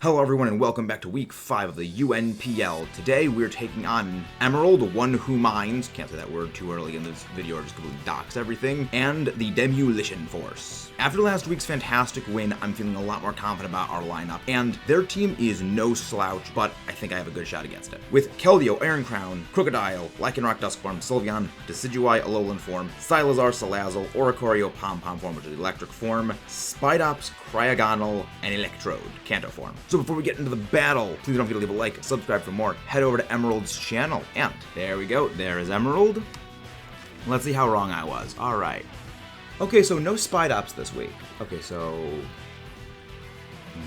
Hello everyone and welcome back to week 5 of the UNPL. Today we're taking on Emerald, one who mines, can't say that word too early in this video or just completely docks everything, and the DeMewlition Force. After last week's fantastic win, I'm feeling a lot more confident about our lineup, and their team is no slouch, but I think I have a good shot against it. With Keldeo, Iron Crown, Krookodile, Lycanroc Duskform, Sylveon, Decidueye, Alolan form, Sylazar, Salazzle, Oricorio, Pom-Pom form, which is electric form, Spidops, Cryogonal, and Electrode, Kanto form. So before we get into the battle, please don't forget to leave a like, subscribe for more, head over to Emerald's channel, and there we go, there is Emerald. Let's see how wrong I was. Alright. Okay, so no Spidops this week. Okay, so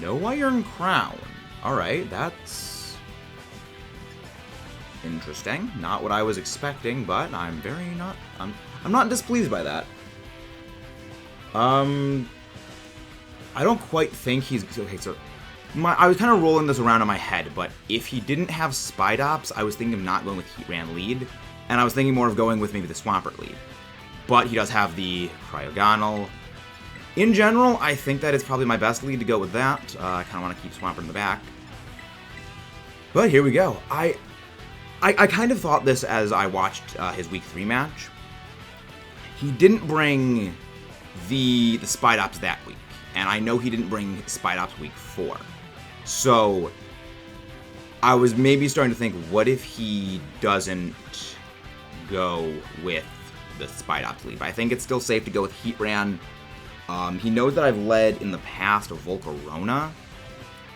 no Iron Crown. Alright, that's interesting. Not what I was expecting, but I'm not displeased by that. I don't quite think he's okay, so I was kind of rolling this around in my head, but if he didn't have Spidops, I was thinking of not going with Heatran lead, and I was thinking more of going with maybe the Swampert lead. But he does have the Cryogonal. In general, I think that is probably my best lead to go with that. I kind of want to keep Swampert in the back. But here we go. I kind of thought this as I watched his week 3 match. He didn't bring the Spidops that week, and I know he didn't bring Spidops week 4. So I was maybe starting to think, what if he doesn't go with the Spidops lead? But I think it's still safe to go with Heatran. He knows that I've led in the past of Volcarona.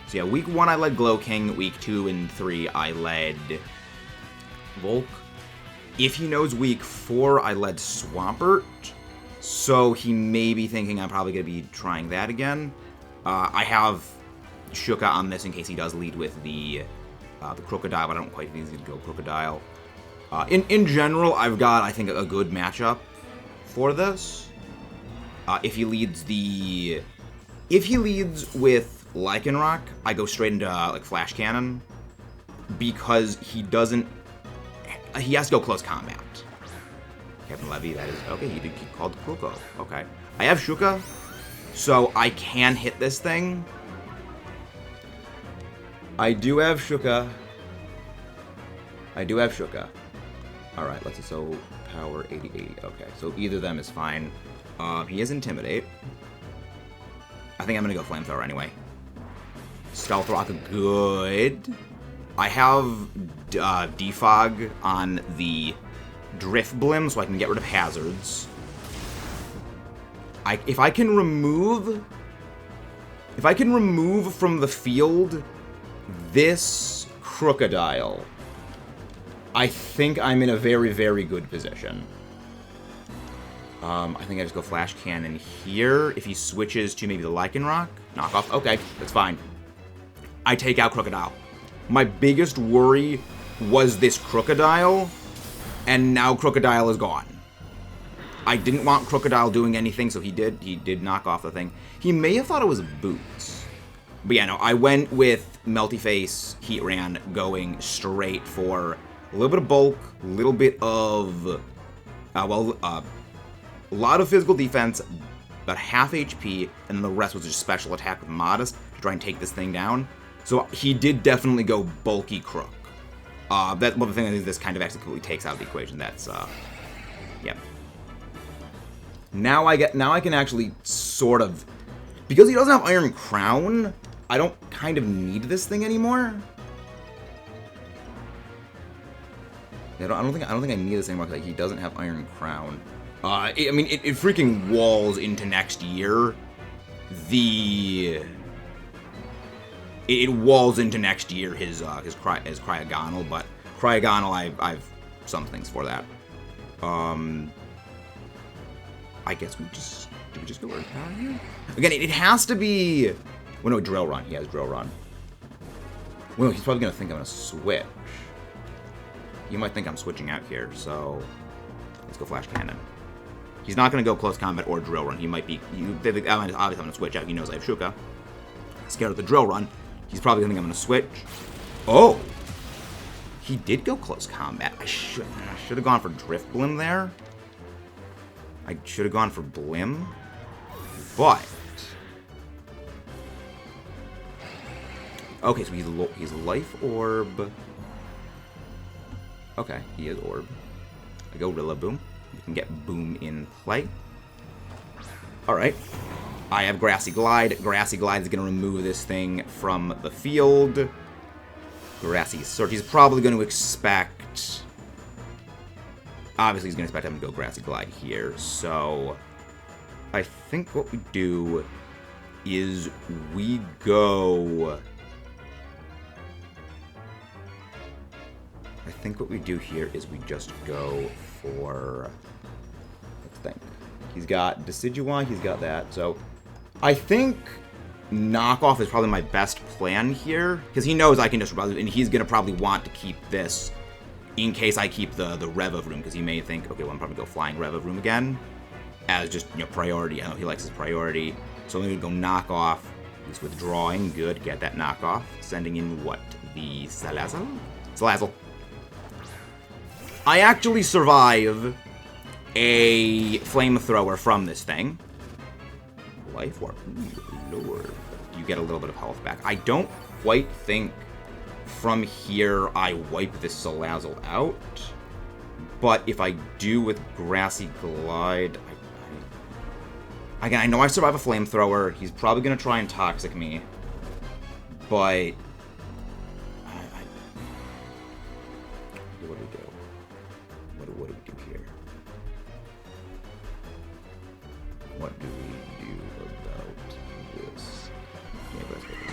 So yeah, week 1 I led Glowking, week 2 and 3 I led Volk. If he knows week 4 I led Swampert, so he may be thinking I'm probably going to be trying that again. I have Shuka on this in case he does lead with the Krookodile, but I don't quite think he's going to go Krookodile. In general, I've got, I think, a good matchup for this. If he leads with Lycanroc, I go straight into like Flash Cannon, because he has to go close combat. Captain Levy, that is okay. He called Kroko. Okay, I have Shuka, so I can hit this thing. I do have Shuka. Alright, let's see, so power 80-80. Okay, so either of them is fine. He has Intimidate. I think I'm gonna go Flamethrower anyway. Stealth Rock, good. I have Defog on the Drifblim, so I can get rid of hazards. If I can remove from the field this Krookodile, I think I'm in a very, very good position. I think I just go Flash Cannon here. If he switches to maybe the Lycanroc, knock off. Okay, that's fine. I take out Krookodile. My biggest worry was this Krookodile, and now Krookodile is gone. I didn't want Krookodile doing anything, so he did knock off the thing. He may have thought it was Boots. But yeah, no, I went with Melty Face, Heatran, going straight for a little bit of bulk, a little bit of, a lot of physical defense, about half HP, and the rest was just special attack with Modest to try and take this thing down. So he did definitely go bulky Crook. That's one of the things this kind of actually completely takes out of the equation. That's, yeah. Now I can actually sort of, because he doesn't have Iron Crown, I don't kind of need this thing anymore. I don't think I need this anymore because he doesn't have Iron Crown. I mean, it freaking walls into next year. It walls into next year his Cryogonal, but Cryogonal I've some things for that. I guess do we just go Earth Power here? Again, it has to be. Well, no, Drill Run. He has Drill Run. Well, he's probably gonna think I'm gonna switch. You might think I'm switching out here, so let's go Flash Cannon. He's not going to go Close Combat or Drill Run. He might be... obviously, I'm going to switch out. He knows I have Shuka. Scared of the Drill Run. He's probably going to think I'm going to switch. Oh! He did go Close Combat. I should have gone for Drifblim there. I should have gone for Blim. But Okay, so he's Life Orb. Okay, he is Orb. I go Rillaboom. We can get Boom in play. Alright. I have Grassy Glide. Grassy Glide is going to remove this thing from the field. Grassy Surge. He's probably going to expect... Obviously, he's going to expect him to go Grassy Glide here. So, I think what we do is we go... I think what we do here is we just go for... Let's think. He's got Decidueye, he's got that. So, I think knockoff is probably my best plan here. Because he knows I can just run, and he's going to probably want to keep this in case I keep the Rev of Room. Because he may think, okay, well, I'm probably going to go Flying Rev of Room again. As just, you know, priority. I know he likes his priority. So I'm going to go knockoff. He's withdrawing. Good, get that knockoff. Sending in what? The Salazzle? Salazzle. I actually survive a flamethrower from this thing. Life Orb. Ooh, Lord. You get a little bit of health back. I don't quite think from here I wipe this Salazzle out. But if I do with Grassy Glide... Again, I know I survive a flamethrower. He's probably going to try and Toxic me. But... What do we do? What do we do here? What do we do about this? Yeah, that's what this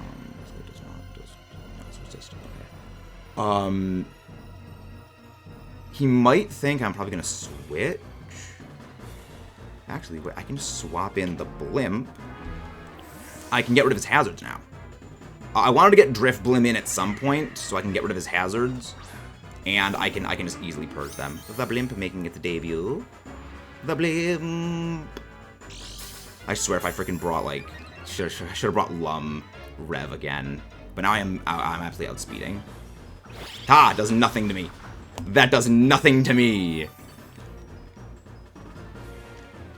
one. That's what does not just... That's resistant. Okay. He might think I'm probably going to switch. Actually, wait, I can just swap in the Blimp. I can get rid of his hazards now. I wanted to get Drift Blim in at some point, so I can get rid of his hazards. And I can just easily purge them. The Blimp making its debut. The Blimp. I swear if I freaking brought, like... Should have brought Lum Rev again. But now I'm absolutely outspeeding. Ha! Does nothing to me. That does nothing to me.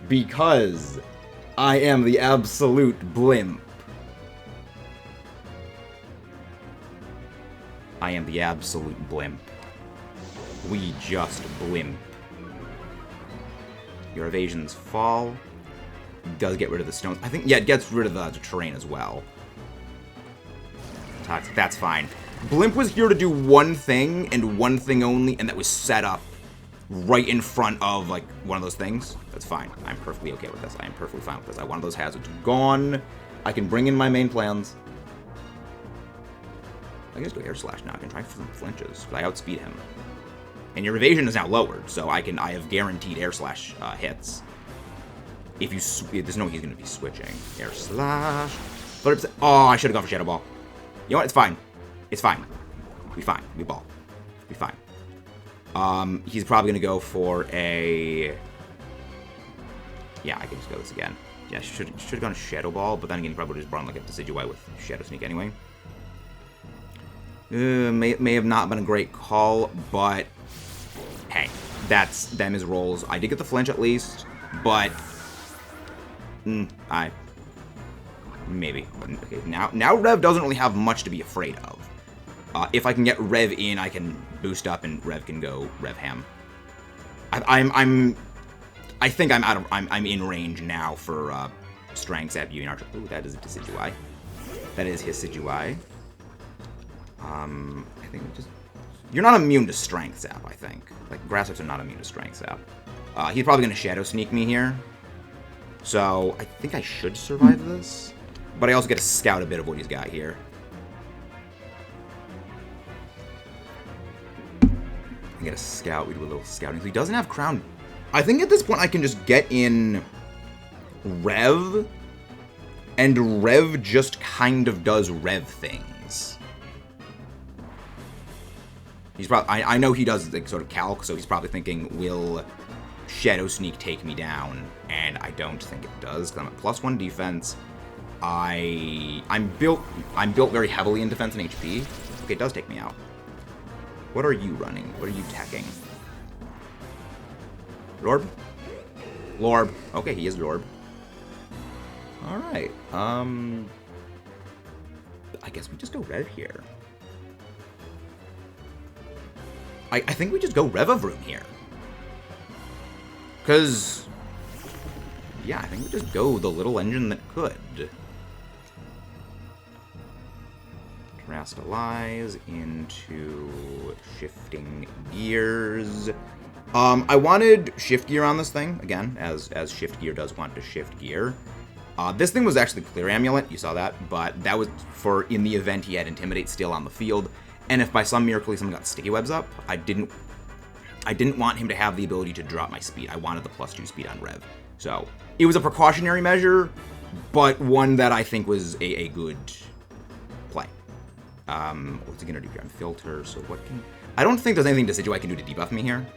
Because I am the absolute Blimp. I am the absolute Blimp. We just Blimp. Your evasions fall. Does get rid of the stones. I think, yeah, it gets rid of the terrain as well. Toxic, that's fine. Blimp was here to do one thing, and one thing only, and that was set up right in front of, like, one of those things. That's fine. I'm perfectly okay with this. I am perfectly fine with this. I want those hazards gone. I can bring in my main plans. I can just go Air Slash now. I can try for some flinches, but I outspeed him. And your evasion is now lowered, so I have guaranteed Air Slash hits. If you, there's no way he's going to be switching. Air Slash. 30%. Oh, I should have gone for Shadow Ball. You know what? It's fine. It's fine. We fine. We ball. We fine. He's probably going to go for a... Yeah, I can just go this again. Yeah, should have gone Shadow Ball, but then again, he probably just brought like a Decidueye with Shadow Sneak anyway. May have not been a great call, but hey, that's them as rolls. I did get the flinch at least, but maybe. Okay, now Rev doesn't really have much to be afraid of. If I can get Rev in, I can boost up, and Rev can go Rev Ham. I think I'm in range now for Strength Zap, you and Archer. Ooh, that is a Decidueye. That is his Decidueye. I think you're not immune to Strength Zap, I think. Like, Grasshoppers are not immune to Strength Zap. He's probably going to Shadow Sneak me here. So, I think I should survive this. But I also get to scout a bit of what he's got here. I get a scout. We do a little scouting. So he doesn't have Crown. I think at this point I can just get in Rev. And Rev just kind of does Rev things. He's probably, I know he does like sort of calc, so he's probably thinking, will Shadow Sneak take me down? And I don't think it does, because I'm at +1 defense. I'm built very heavily in defense and HP. Okay, it does take me out. What are you running? What are you teching? Lorb? Lorb. Okay, he is Lorb. Alright. I guess we just go Rev here. I think we just go Revavroom here. Because, yeah, I think we just go the little engine that could. Terastallize into Shifting Gears. I wanted Shift Gear on this thing, again, as Shift Gear does want to Shift Gear. This thing was actually Clear Amulet, you saw that, but that was for in the event he had Intimidate still on the field, and if by some miracle someone got Sticky Webs up, I didn't want him to have the ability to drop my speed. I wanted the +2 speed on Rev. So, it was a precautionary measure, but one that I think was a good play. What's he gonna do here? I'm Filter, so what can... I don't think there's anything Decidueye can do to debuff me here.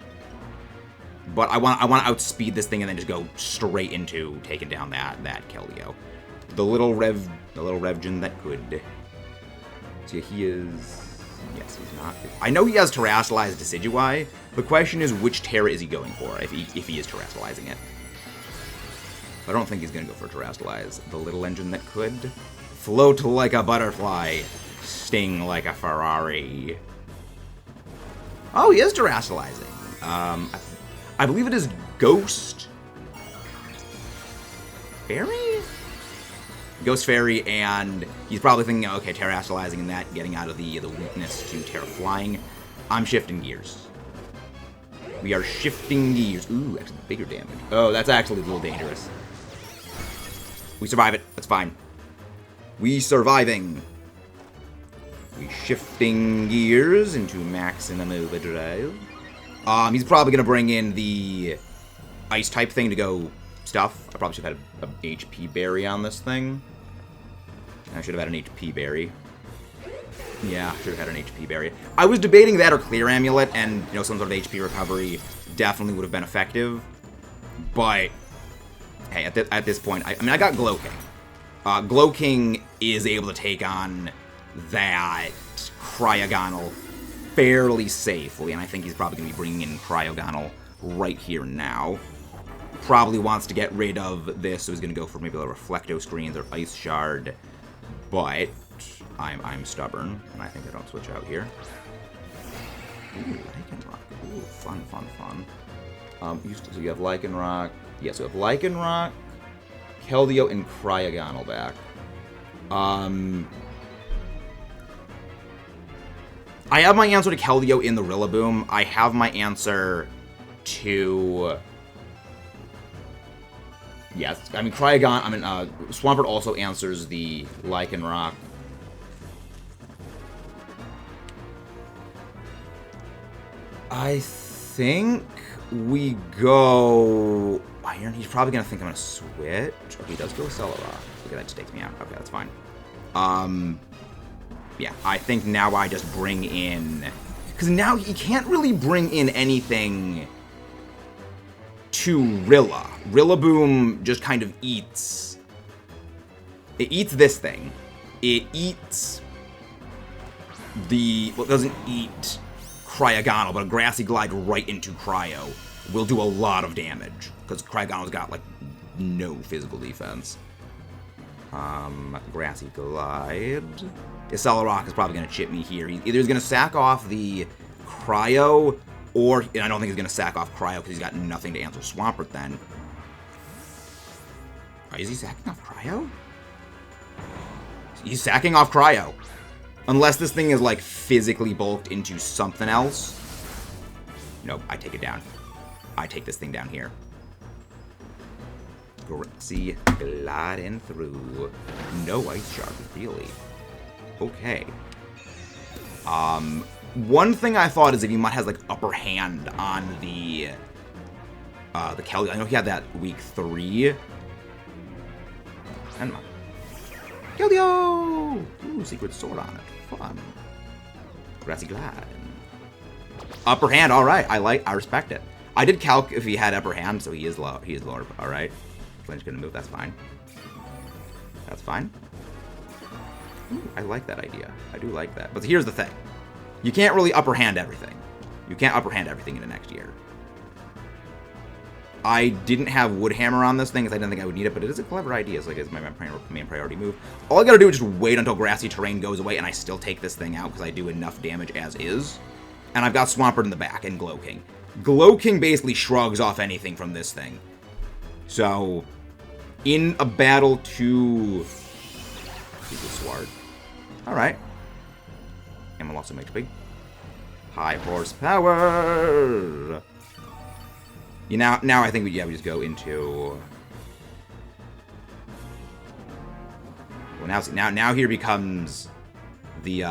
But I want to outspeed this thing and then just go straight into taking down that Keldeo. The little Revgen that could. So he is... Yes, he's not. I know he has Terastallized Decidueye. The question is, which Terra is he going for if he is Terastallizing it? I don't think he's going to go for Terastallize. The little engine that could. Float like a butterfly. Sting like a Ferrari. Oh, he is Terastallizing. I believe it is Ghost Fairy? Ghost Fairy, and he's probably thinking, okay, Terastallizing and that, getting out of the weakness to Terra Flying. I'm shifting gears. We are shifting gears. Ooh, actually bigger damage. Oh, that's actually a little dangerous. We survive it. That's fine. We surviving. We shifting gears into maximum overdrive. He's probably going to bring in the Ice-type thing to go stuff. I probably should have had an HP berry on this thing. I should have had an HP berry. Yeah, I should have had an HP berry. I was debating that or Clear Amulet, and, you know, some sort of HP recovery definitely would have been effective. But, hey, at this point, I mean, I got Glow King. Glow King is able to take on that Cryogonal fairly safely, and I think he's probably going to be bringing in Cryogonal right here now. Probably wants to get rid of this, so he's going to go for maybe the Reflecto Screens or Ice Shard, but I'm stubborn, and I think I don't switch out here. Ooh, Lycanroc. Ooh, fun. So you have Lycanroc. Yes, we have Lycanroc, Keldeo, and Cryogonal back. I have my answer to Keldeo in the Rillaboom. I have my answer to... Yes, I mean, Swampert also answers the Lycanroc. I think we go... Iron. He's probably going to think I'm going to switch. Okay, he does go Celerock. Okay, that just takes me out. Okay, that's fine. Yeah, I think now I just bring in... Because now he can't really bring in anything to Rilla. Rillaboom just kind of eats... It eats this thing. It eats the... Well, it doesn't eat Cryogonal, but a Grassy Glide right into Cryo will do a lot of damage. Because Cryogonal's got, like, no physical defense. Grassy Glide... Celerock is probably going to chip me here. Either he's going to sack off the Cryo, or... And I don't think he's going to sack off Cryo because he's got nothing to answer Swampert then. Is he sacking off Cryo? He's sacking off Cryo. Unless this thing is, like, physically bulked into something else. Nope, I take it down. I take this thing down here. Grassy gliding through. No Ice Shard, really. Okay. One thing I thought is if he might have like upper hand on the Keldeo. I know he had that week 3. And Keldeo! Ooh, Secret Sword on it. Fun. Grassy Glide. Upper hand, alright. I respect it. I did calc if he had upper hand, so he is low. He is lower. Alright. Flinch gonna move, that's fine. That's fine. Ooh, I like that idea. I do like that. But here's the thing. You can't really upper hand everything. You can't upper hand everything in the next year. I didn't have Wood Hammer on this thing because I didn't think I would need it, but it is a clever idea. It's like it's my main priority move. All I gotta do is just wait until Grassy Terrain goes away, and I still take this thing out because I do enough damage as is. And I've got Swampert in the back and Glowking. Glowking basically shrugs off anything from this thing. So, in a battle to... Sword. Alright. And we'll also make big. High horsepower! Now I think we just go into... Well, now here becomes the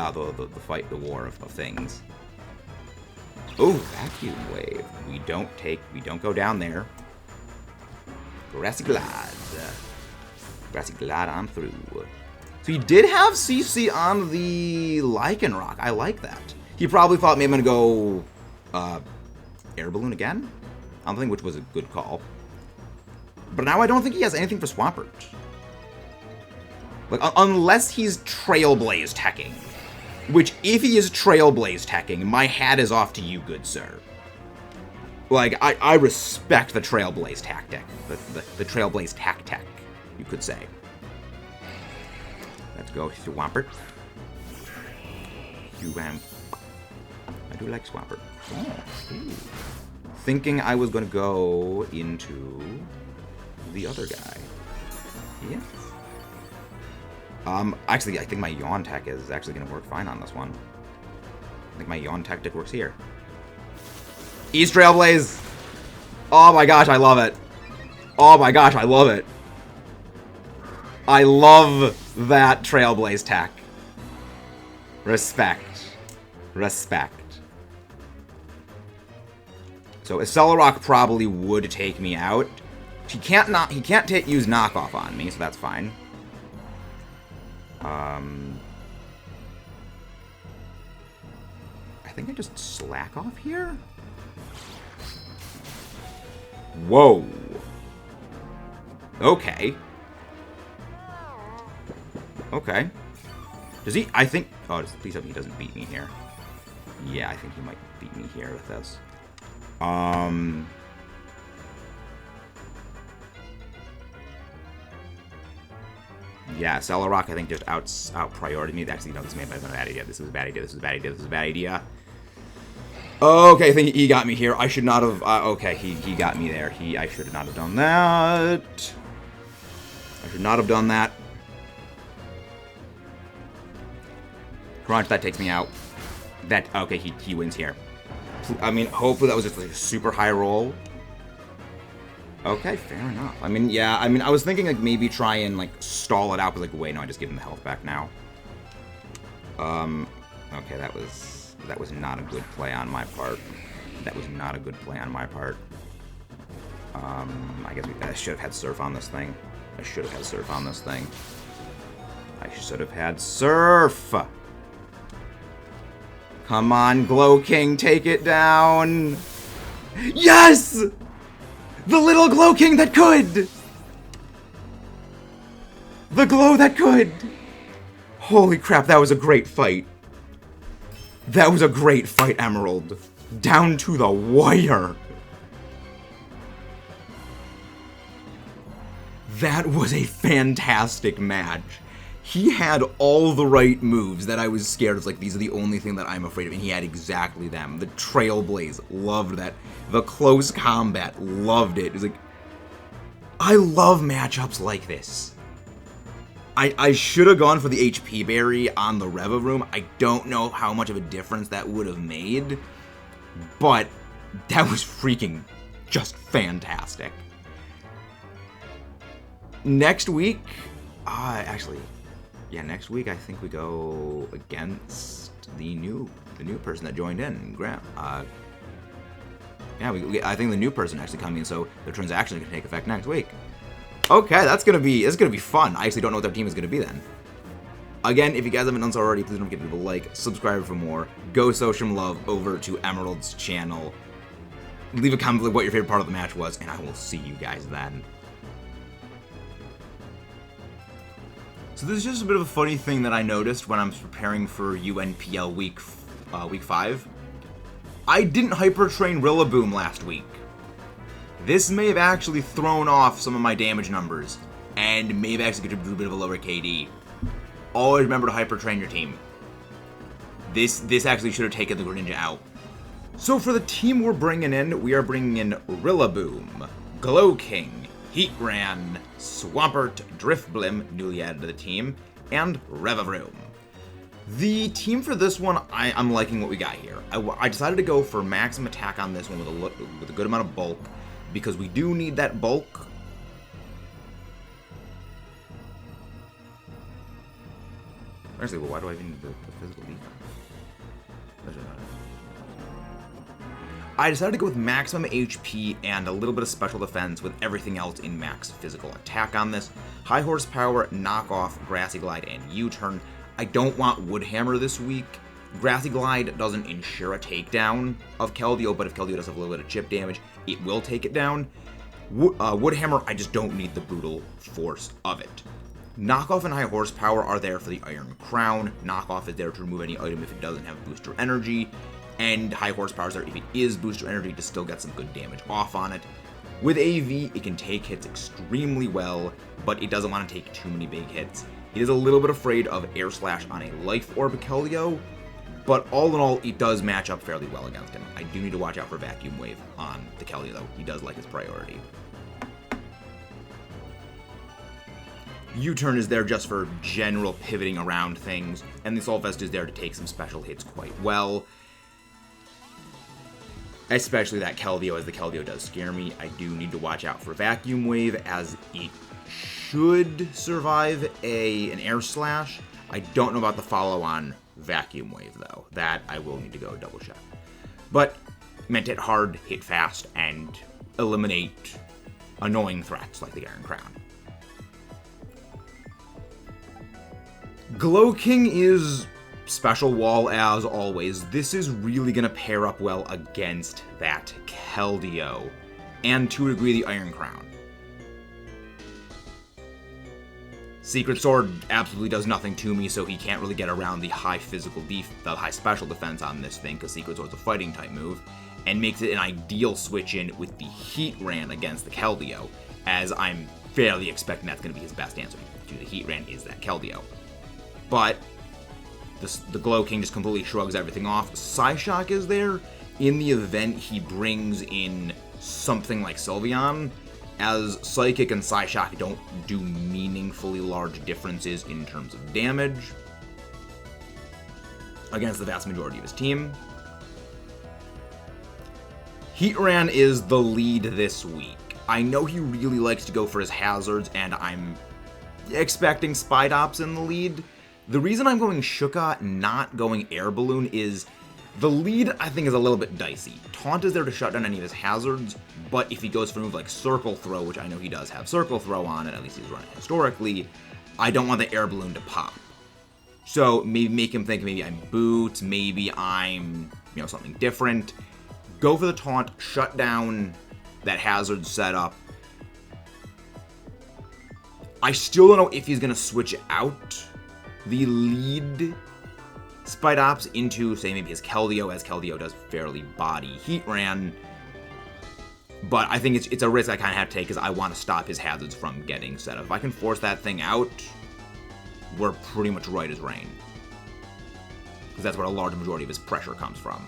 fight, the war of things. Oh, Vacuum Wave. We don't go down there. Grassy Glide. Grassy Glide on through. So he did have CC on the Lycanroc. I like that. He probably thought maybe I'm going to go Air Balloon again? I don't think which was a good call. But now I don't think he has anything for Swampert. Like, unless he's Trailblaze teching. Which, if he is Trailblaze teching, my hat is off to you, good sir. Like, I respect the Trailblaze tactic. The Trailblaze tactic, you could say. Let's go Swampert. I do like Swampert. Oh, thinking I was going to go into the other guy. Yes. Actually, I think my Yawn Tech is actually going to work fine on this one. I think my Yawn Tactic works here. East Trailblaze! Oh my gosh, I love it. Oh my gosh, I love it. I love that Trailblaze tech. Respect. Respect. So Accelerock probably would take me out. He can't use knockoff on me, so that's fine. I think I just slack off here. Whoa. Okay. Okay. Does he? I think. Oh, please hope he doesn't beat me here. Yeah, I think he might beat me here with this. Yeah, Accelerock, I think, just out priority me. Actually, no, this may have been a bad idea. This was a bad idea. This was a bad idea. This was a bad idea. Okay, I think he got me here. I should not have... okay, he got me there. I should not have done that. I should not have done that. Crunch, that takes me out. Okay, he wins here. I mean, hopefully that was just like a super high roll. Okay, fair enough. I mean, yeah, I was thinking like maybe try and like stall it out, but like, wait, no, I just give him the health back now. Okay, that was not a good play on my part. That was not a good play on my part. I guess I should have had Surf on this thing. I should have had Surf on this thing. I should have had Surf! Come on, Glow King, take it down! Yes! The little Glow King that could! The glow that could! Holy crap, that was a great fight. That was a great fight, Emerald. Down to the wire. That was a fantastic match. He had all the right moves that I was scared of. Like, these are the only thing that I'm afraid of, and he had exactly them. The Trailblaze, loved that. The close combat, loved it. It's like, I love matchups like this. I should have gone for the HP Berry on the Revaroom. I don't know how much of a difference that would have made, but that was freaking just fantastic. Next week, actually, yeah, next week I think we go against the new person that joined in, Graham. Yeah, I think the new person actually coming in, so the transaction can take effect next week. Okay, it's gonna be fun. I actually don't know what their team is gonna be then. Again, if you guys haven't done so already, please don't forget to like, subscribe for more. Go show some love over to Emerald's channel. Leave a comment with what your favorite part of the match was, and I will see you guys then. So this is just a bit of a funny thing that I noticed when I'm preparing for UNPL week 5. I didn't hyper train Rillaboom last week. This may have actually thrown off some of my damage numbers, and may have actually contributed to a bit of a lower KD. Always remember to hyper train your team. This actually should have taken the Greninja out. So for the team we're bringing in, we are bringing in Rillaboom, Glowking, Heatran, Swampert, Drifblim, newly added to the team, and Revavroom. The team for this one, I'm liking what we got here. I decided to go for maximum attack on this one with a good amount of bulk, because we do need that bulk. Actually, well, why do I even need the physical defense? I decided to go with maximum HP and a little bit of special defense with everything else in max physical attack on this. High horsepower, knockoff, Grassy Glide, and U-turn. I don't want Woodhammer this week. Grassy Glide doesn't ensure a takedown of Keldeo, but if Keldeo does have a little bit of chip damage, it will take it down. Woodhammer, I just don't need the brutal force of it. Knockoff and high horsepower are there for the Iron Crown. Knockoff is there to remove any item if it doesn't have booster energy. And high horsepower is there if it is booster energy to still get some good damage off on it. With AV, it can take hits extremely well, but it doesn't want to take too many big hits. It is a little bit afraid of Air Slash on a Life Orb Keldeo, but all in all, it does match up fairly well against him. I do need to watch out for Vacuum Wave on the Keldeo, though. He does like his priority. U-turn is there just for general pivoting around things, and the Assault Vest is there to take some special hits quite well. Especially that Keldeo, as the Keldeo does scare me. I do need to watch out for Vacuum Wave, as it should survive an Air Slash. I don't know about the follow-on Vacuum Wave, though. That I will need to go double check. But meant to hit hard, hit fast, and eliminate annoying threats like the Iron Crown. Glowking is special wall as always. This is really going to pair up well against that Keldeo, and to a degree the Iron Crown. Secret Sword absolutely does nothing to me, so he can't really get around the high high special defense on this thing, because Secret Sword's a fighting type move, and makes it an ideal switch in with the Heatran against the Keldeo, as I'm fairly expecting that's going to be his best answer to the Heatran is that Keldeo. But the Glowking just completely shrugs everything off. Psyshock is there in the event he brings in something like Sylveon, as Psychic and Psyshock don't do meaningfully large differences in terms of damage against the vast majority of his team. Heatran is the lead this week. I know he really likes to go for his hazards, and I'm expecting Spidops in the lead. The reason I'm going Shuka, not going Air Balloon, is the lead, I think, is a little bit dicey. Taunt is there to shut down any of his hazards, but if he goes for a move like Circle Throw, which I know he does have Circle Throw on, and at least he's run it historically, I don't want the Air Balloon to pop. So maybe make him think maybe I'm Boots, maybe I'm, something different. Go for the Taunt, shut down that hazard setup. I still don't know if he's going to switch out the lead Spidops into, say, maybe his Keldeo, as Keldeo does fairly body Heatran. But I think it's a risk I kind of have to take, because I want to stop his hazards from getting set up. If I can force that thing out, we're pretty much right as rain, because that's where a large majority of his pressure comes from.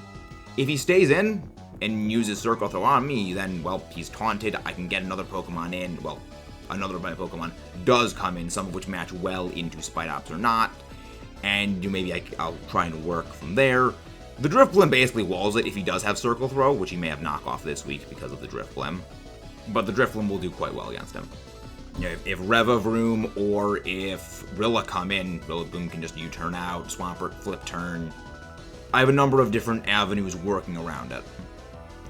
If he stays in and uses Circle Throw on me, then, well, he's taunted. I can get another Pokemon in. Well, another of my Pokemon does come in, some of which match well into Spidops or not, and maybe I'll try and work from there. The Drifblim basically walls it if he does have Circle Throw, which he may have knockoff this week because of the Drifblim, but the Drifblim will do quite well against him. If Revavroom or if Rilla come in, Rillaboom can just U-turn out, Swampert, flip turn. I have a number of different avenues working around it.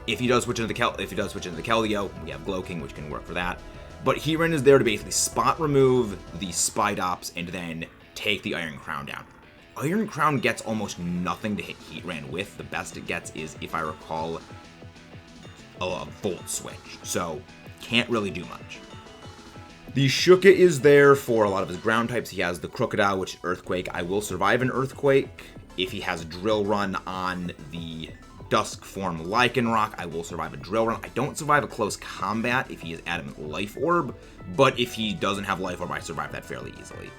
If he does switch into the Keldeo, we have Glowking, which can work for that. But Heatran is there to basically spot remove the Spidops and then take the Iron Crown down. Iron Crown gets almost nothing to hit Heatran with. The best it gets is, if I recall, a Volt Switch. So, can't really do much. The Shuka is there for a lot of his ground types. He has the Crocodile, which is Earthquake. I will survive an Earthquake. If he has a Drill Run on the Dusk form Lycanroc, I will survive a Drill Run. I don't survive a close combat if he is Adamant Life Orb, but if he doesn't have Life Orb, I survive that fairly easily.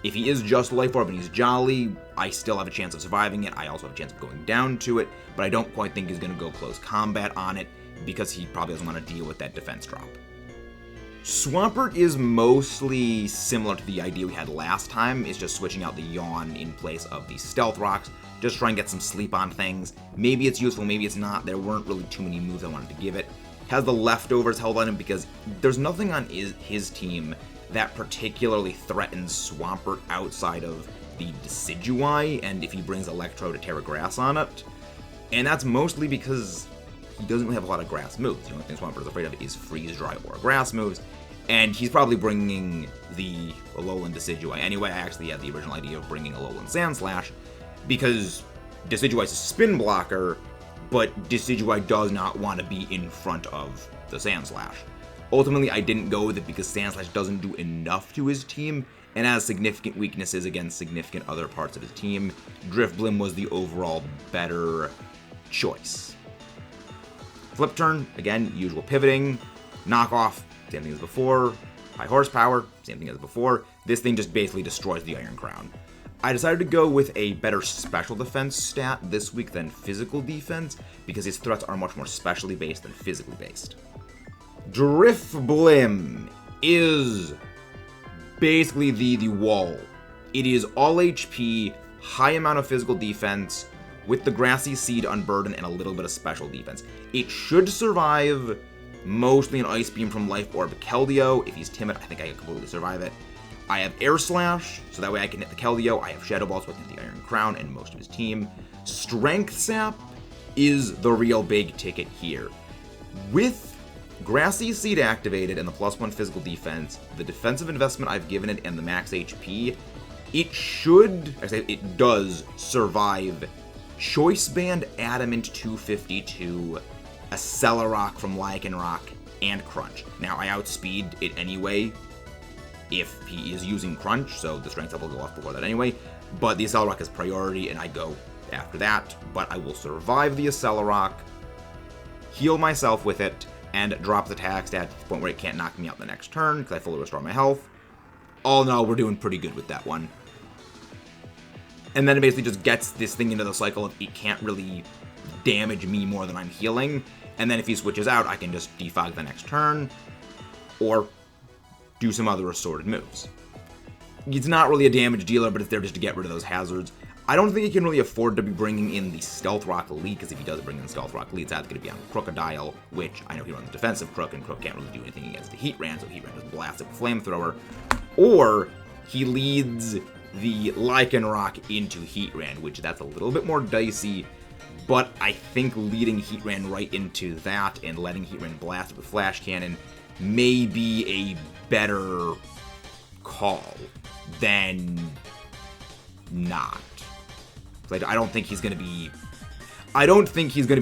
If he is just Life Orb and he's Jolly, I still have a chance of surviving it. I also have a chance of going down to it, but I don't quite think he's going to go close combat on it because he probably doesn't want to deal with that defense drop. Swampert is mostly similar to the idea we had last time. It's just switching out the Yawn in place of the Stealth Rocks. Just try and get some sleep on things. Maybe it's useful, maybe it's not. There weren't really too many moves I wanted to give it. Has the Leftovers held on him because there's nothing on his team that particularly threatens Swampert outside of the Decidueye, and if he brings Electro to Terra Grass on it. And that's mostly because he doesn't really have a lot of grass moves. The only thing Swampert is afraid of is Freeze Dry or grass moves. And he's probably bringing the Alolan Decidueye. Anyway, I actually had the original idea of bringing Alolan Sandslash, because Decidueye is a spin blocker, but Decidueye does not want to be in front of the Sandslash. Ultimately, I didn't go with it because Sandslash doesn't do enough to his team, and has significant weaknesses against significant other parts of his team. Drifblim was the overall better choice. Flip turn, again, usual pivoting. Knockoff, same thing as before. High horsepower, same thing as before. This thing just basically destroys the Iron Crown. I decided to go with a better special defense stat this week than physical defense, because his threats are much more specially based than physically based. Drifblim is basically the wall. It is all HP, high amount of physical defense, with the Grassy Seed Unburden and a little bit of special defense. It should survive mostly an Ice Beam from Life Orb Keldeo. If he's timid, I think I can completely survive it. I have Air Slash, so that way I can hit the Keldeo. I have Shadow Ball, so I can hit the Iron Crown and most of his team. Strength Sap is the real big ticket here. With Grassy Seed activated and the +1 physical defense, the defensive investment I've given it, and the max HP, it does survive Choice Band Adamant 252, Accelerock from Lycanroc, and Crunch. Now, I outspeed it anyway if he is using Crunch, so the strength up will go off before that anyway, but the Accelerock is priority, and I go after that, but I will survive the Accelerock, heal myself with it, and drop the attack stat to the point where it can't knock me out the next turn, because I fully restore my health. All in all, we're doing pretty good with that one. And then it basically just gets this thing into the cycle of it can't really damage me more than I'm healing, and then if he switches out, I can just defog the next turn, or do some other assorted moves. It's not really a damage dealer, but it's there just to get rid of those hazards. I don't think he can really afford to be bringing in the Stealth Rock lead, because if he does bring in Stealth Rock lead, it's either going to be on Crocodile, which I know he runs defensive Crook, and Crook can't really do anything against the Heatran, so Heatran just blasts it with Flamethrower, or he leads the Lycanroc into Heatran, which that's a little bit more dicey, but I think leading Heatran right into that and letting Heatran blast it with Flash Cannon may be a better call than not. I don't think he's going to be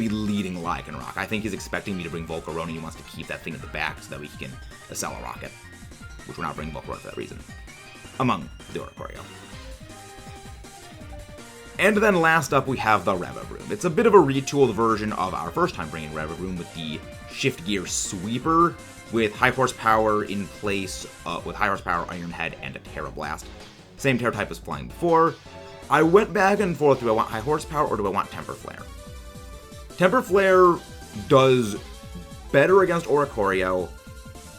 leading Lycanroc. I think he's expecting me to bring Volcarona, and he wants to keep that thing at the back so that we can Accelerock it, which we're not bringing Volcarona for that reason, among the Oricorio. And then last up, we have the Revavroom. It's a bit of a retooled version of our first time bringing Revavroom with the Shift Gear Sweeper, with high horsepower in place, with high horsepower Iron Head and a Terra Blast. Same Terra type as flying before. I went back and forth, do I want high horsepower or do I want Temper Flare? Temper Flare does better against Oricorio,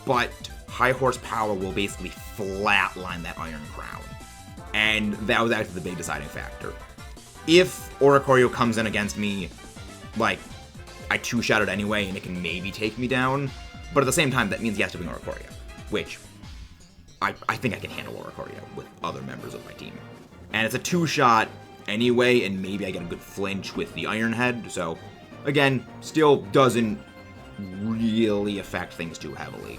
but high horsepower will basically flatline that Iron Crown. And that was actually the big deciding factor. If Oricorio comes in against me, like, I two-shot it anyway and it can maybe take me down, but at the same time, that means he has to bring Oricorio, which I think I can handle Oricorio with other members of my team. And it's a two-shot anyway, and maybe I get a good flinch with the Iron Head, so, again, still doesn't really affect things too heavily.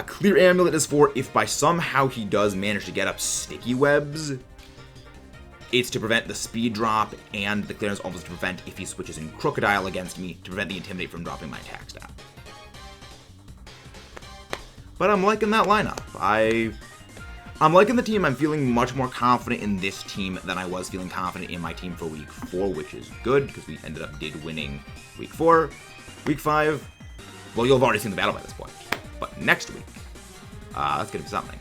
Clear Amulet is for if by somehow he does manage to get up Sticky Webs, it's to prevent the speed drop, and the clearance almost to prevent if he switches in Crocodile against me, to prevent the Intimidate from dropping my attack stat. But I'm liking that lineup. I'm liking the team. I'm feeling much more confident in this team than I was feeling confident in my team for week 4, which is good because we ended up winning week 4. Week 5, well, you'll have already seen the battle by this point. But next week, let's get into something.